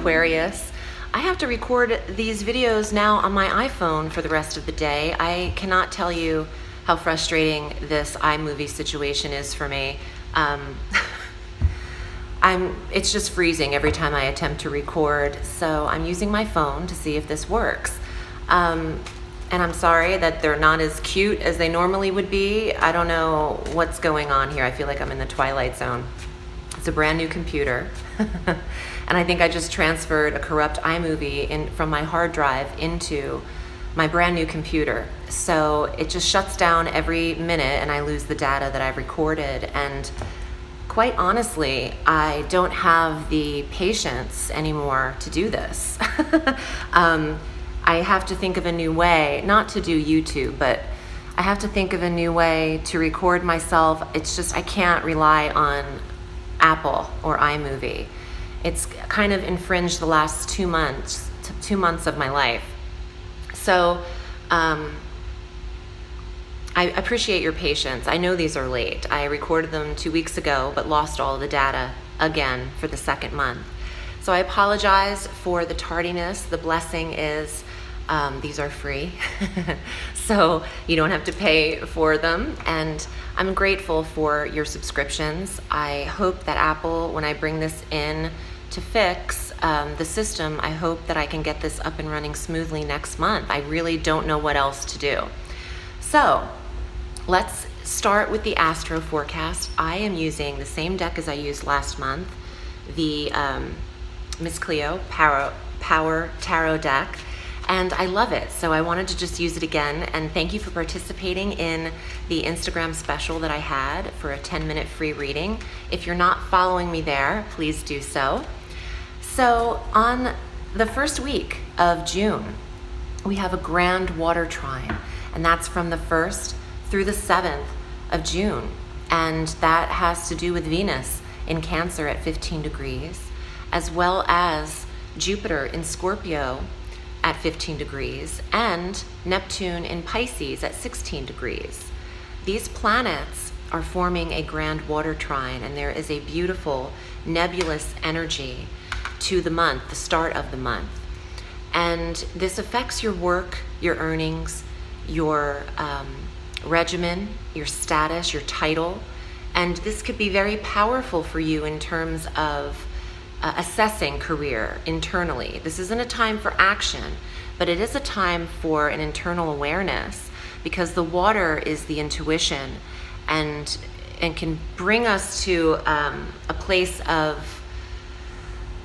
Aquarius. I have to record these videos now on my iPhone for the rest of the day. I cannot tell you how frustrating this iMovie situation is for me. It's just freezing every time I attempt to record, so I'm using my phone to see if this works. And I'm sorry that they're not as cute as they normally would be. I don't know what's going on here. I feel like I'm in the Twilight Zone. It's a brand new computer. And I think I just transferred a corrupt iMovie from my hard drive into my brand new computer. So it just shuts down every minute and I lose the data that I've recorded. And quite honestly, I don't have the patience anymore to do this. I have to think of a new way, not to do YouTube, but I have to think of a new way to record myself. It's just, I can't rely on Apple or iMovie. It's kind of infringed the last 2 months of my life. So I appreciate your patience. I know these are late. I recorded them 2 weeks ago, but lost all the data again for the second month. So I apologize for the tardiness. The blessing is these are free, so you don't have to pay for them. And I'm grateful for your subscriptions. I hope that Apple, when I bring this in to fix the system, I hope that I can get this up and running smoothly next month. I really don't know what else to do. So let's start with the Astro forecast. I am using the same deck as I used last month, the Miss Cleo Power Tarot deck, and I love it. So I wanted to just use it again, and thank you for participating in the Instagram special that I had for a 10-minute free reading. If you're not following me there, please do so. So on the first week of June, we have a grand water trine, and that's from the 1st through the 7th of June. And that has to do with Venus in Cancer at 15 degrees, as well as Jupiter in Scorpio at 15 degrees, and Neptune in Pisces at 16 degrees. These planets are forming a grand water trine, and there is a beautiful nebulous energy to the month, the start of the month. And this affects your work, your earnings, your regimen, your status, your title. And this could be very powerful for you in terms of assessing career internally. This isn't a time for action, but it is a time for an internal awareness, because the water is the intuition and can bring us to a place of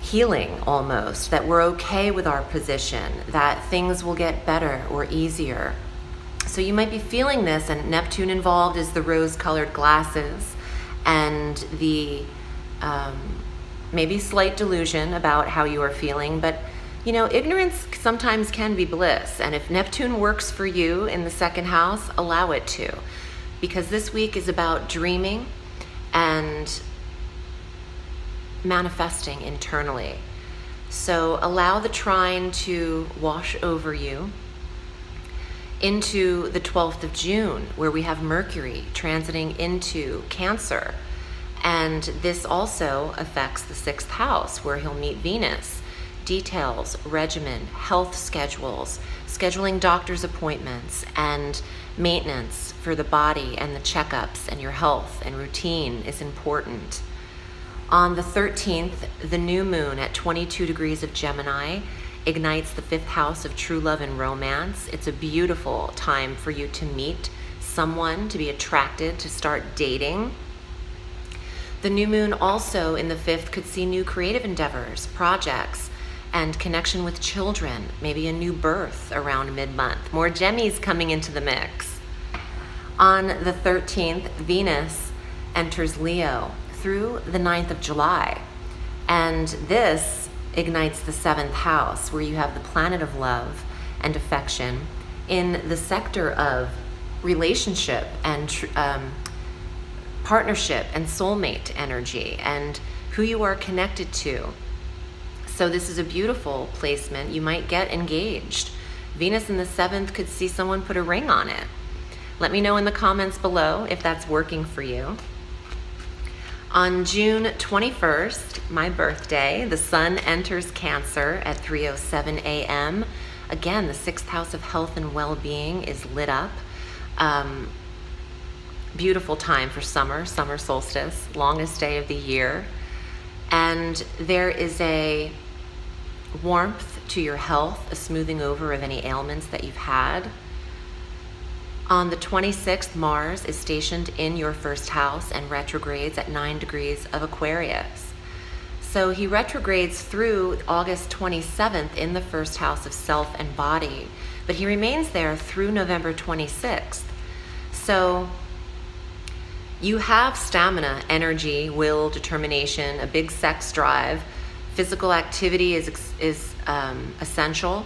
healing almost, that we're okay with our position, that things will get better or easier. So you might be feeling this, and Neptune involved is the rose-colored glasses and the maybe slight delusion about how you are feeling. But you know, ignorance sometimes can be bliss, and if Neptune works for you in the second house, allow it to, because this week is about dreaming and manifesting internally. So allow the trine to wash over you into the 12th of June, where we have Mercury transiting into Cancer. And this also affects the 6th house, where he'll meet Venus. Details, regimen, health schedules, scheduling doctor's appointments, and maintenance for the body and the checkups and your health and routine is important. On the 13th, the new moon at 22 degrees of Gemini ignites the 5th house of true love and romance. It's a beautiful time for you to meet someone, to be attracted, to start dating. The new moon also in the 5th could see new creative endeavors, projects, and connection with children, maybe a new birth around mid-month. More Gemmies coming into the mix. On the 13th, Venus enters Leo through the 9th of July. And this ignites the 7th house, where you have the planet of love and affection in the sector of relationship and partnership and soulmate energy and who you are connected to. So this is a beautiful placement. You might get engaged. Venus in the 7th could see someone put a ring on it. Let me know in the comments below if that's working for you. On June 21st, my birthday, the sun enters Cancer at 3:07 a.m. Again, the 6th house of health and well-being is lit up. Beautiful time for summer solstice, longest day of the year. And there is a warmth to your health, a smoothing over of any ailments that you've had. On the 26th, Mars is stationed in your first house and retrogrades at 9 degrees of Aquarius. So he retrogrades through August 27th in the first house of self and body, but he remains there through November 26th. So you have stamina, energy, will, determination, a big sex drive. Physical activity is essential.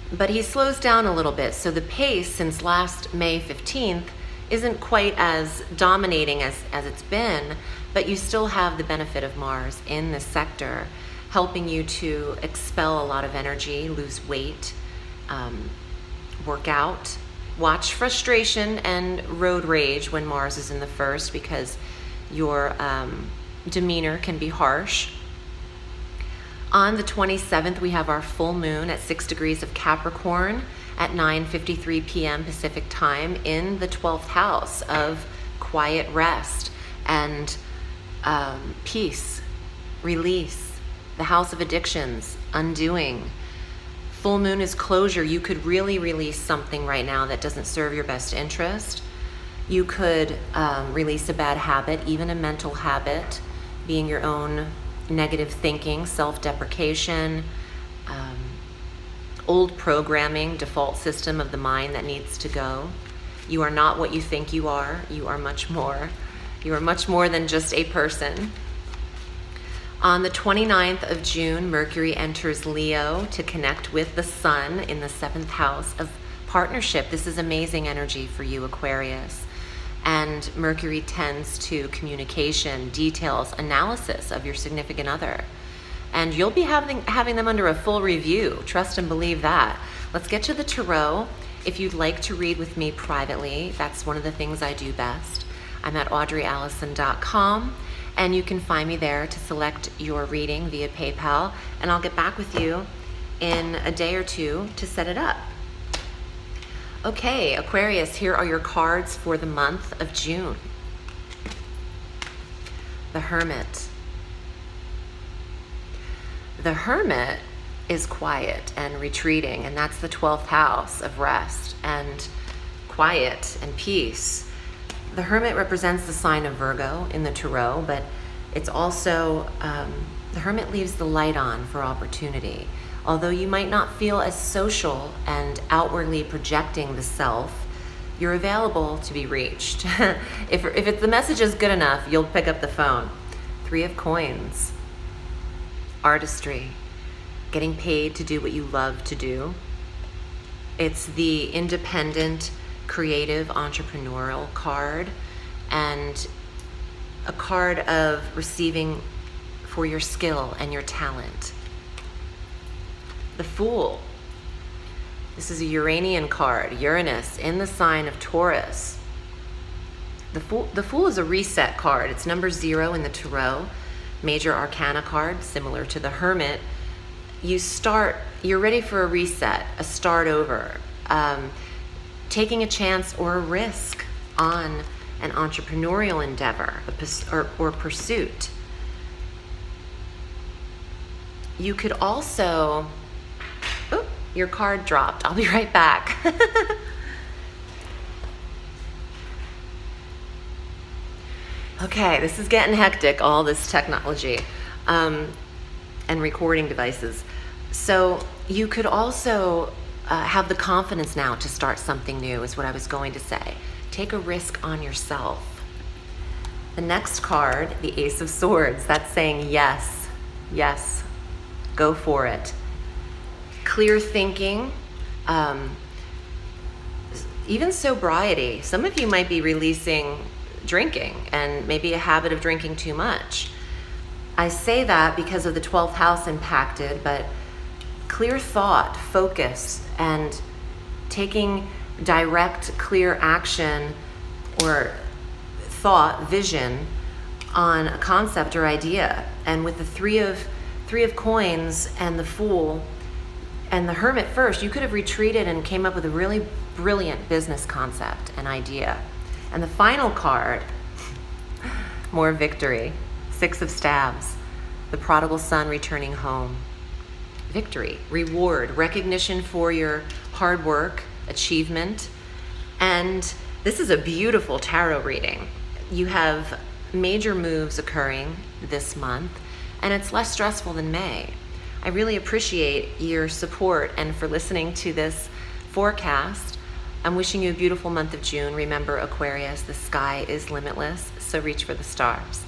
But he slows down a little bit, so the pace since last May 15th isn't quite as dominating as it's been, but you still have the benefit of Mars in this sector, helping you to expel a lot of energy, lose weight, work out, watch frustration and road rage when Mars is in the first, because your demeanor can be harsh. On the 27th, we have our full moon at 6 degrees of Capricorn at 9:53 p.m. Pacific time in the 12th house of quiet rest and peace, release, the house of addictions, undoing. Full moon is closure. You could really release something right now that doesn't serve your best interest. You could release a bad habit, even a mental habit, being your own negative thinking, self-deprecation, old programming, default system of the mind that needs to go. You are not what you think you are. You are much more. You are much more than just a person. On the 29th of June, Mercury enters Leo to connect with the sun in the 7th house of partnership. This is amazing energy for you, Aquarius. And Mercury tends to communication, details, analysis of your significant other. And you'll be having them under a full review. Trust and believe that. Let's get to the tarot. If you'd like to read with me privately, that's one of the things I do best. I'm at audreyalison.com, and you can find me there to select your reading via PayPal, and I'll get back with you in a day or two to set it up. Okay, Aquarius, here are your cards for the month of June. The Hermit. The Hermit is quiet and retreating, and that's the 12th house of rest and quiet and peace. The Hermit represents the sign of Virgo in the Tarot, but it's also, the Hermit leaves the light on for opportunity. Although you might not feel as social and outwardly projecting the self, you're available to be reached. if the message is good enough, you'll pick up the phone. 3 of Coins. Artistry. Getting paid to do what you love to do. It's the independent, creative, entrepreneurial card, and a card of receiving for your skill and your talent. The Fool. This is a Uranian card, Uranus in the sign of Taurus. The Fool is a reset card. It's number 0 in the Tarot, major arcana card, similar to the Hermit. You're ready for a reset, a start over, taking a chance or a risk on an entrepreneurial endeavor or pursuit. You could also, your card dropped. I'll be right back. Okay, this is getting hectic, all this technology and recording devices. So you could also have the confidence now to start something new, is what I was going to say. Take a risk on yourself. The next card, the Ace of Swords, that's saying yes, yes, go for it. Clear thinking, even sobriety. Some of you might be releasing drinking and maybe a habit of drinking too much. I say that because of the 12th house impacted, but clear thought, focus, and taking direct, clear action or thought, vision on a concept or idea. And with the three of coins and the Fool and the Hermit first, you could have retreated and came up with a really brilliant business concept and idea. And the final card, more victory. 6 of Staves, the prodigal son returning home. Victory, reward, recognition for your hard work, achievement. And this is a beautiful tarot reading. You have major moves occurring this month, and it's less stressful than May. I really appreciate your support and for listening to this forecast. I'm wishing you a beautiful month of June. Remember, Aquarius, the sky is limitless, so reach for the stars.